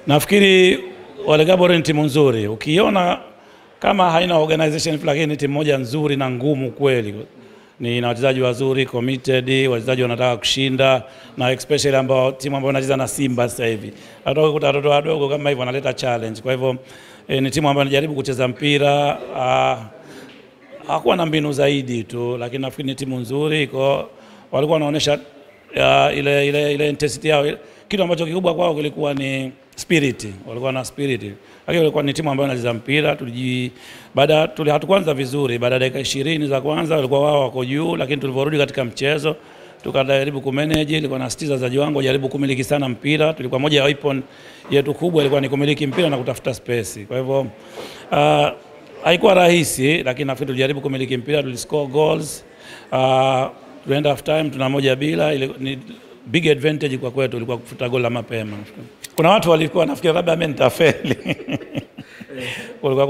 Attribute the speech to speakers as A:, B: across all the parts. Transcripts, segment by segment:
A: Nafikiri wale Gaborone ni timu nzuri. Ukiona kama haina organization lakini ni timu moja nzuri na ngumu kweli. Ni na wachezaji wazuri, committed, wachezaji wanataka kushinda, na especially ambao timu ambayo inacheza na Simba sasa hivi. Hata kuta watoto wadogo kama hivyo wanaleta challenge. Kwa hivyo ni timu ambayo inajaribu kucheza mpira, hakuwa na mbinu zaidi tu, lakini nafikiri ni timu nzuri. Kwa walikuwa wanaonyesha ile intensity yao. Kitu ambacho kikubwa kwao kilikuwa ni spirit. Walikuwa na spirit. Lakini walikuwa ni timu ambayo inacheza mpira. Hatukuanza vizuri. Baada ya dakika 20 za kwanza walikuwa wao wako juu, lakini tulivorudi katika mchezo tukajaribu kumanage. Ilikuwa na sitiza za jiwango, jaribu kumiliki sana mpira. Tulikuwa moja ya weapon yetu kubwa ilikuwa ni kumiliki mpira na kutafuta space. Kwa hivyo haikuwa rahisi, lakini nafikiri tulijaribu kumiliki mpira, tuliscore goals. Tuenda half time tuna 1-0. Ile ni big advantage kwa kwetu, ilikuwa kufuta goal la mapema. Kuna watu walikuwa nafikiri labda mimi nitafeli.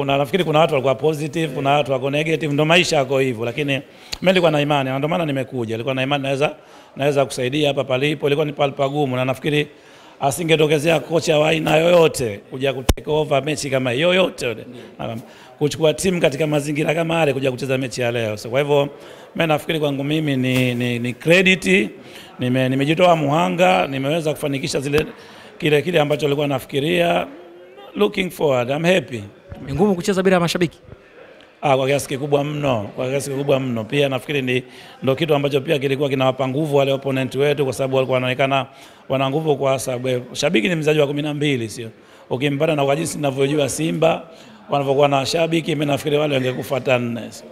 A: Nafikiri kuna watu walikuwa positive, kuna watu wako negative, ndio maisha yako hivyo, lakini mimi nilikuwa na imani, ndio maana nimekuja. Nilikuwa na imani naweza kusaidia hapa palipo. Ilikuwa ni pagumu, na nafikiri asingetokezea kocha wa aina yoyote kuja kutake over mechi kama yoyote, kuchukua timu katika mazingira kama yale kuja kucheza mechi ya leo. So kwa hivyo mimi nafikiri kwangu mimi ni credit, nimejitoa muhanga, nimeweza kufanikisha kile ambacho nilikuwa nafikiria. Looking forward, I'm happy.
B: Ni ngumu kucheza bila mashabiki?
A: Kwa kiasi kikubwa mno, Pia nafikiri ndio kitu ambacho pia kilikuwa kinawapa nguvu wale opponent wetu, kwa sababu walikuwa wanaonekana wana nguvu, kwa sababu shabiki ni mchezaji wa 12, sio? Ukimpata na kwa jinsi ninavyojua Simba wanavyokuwa na shabiki, mimi nafikiri wale wangekufuata 4.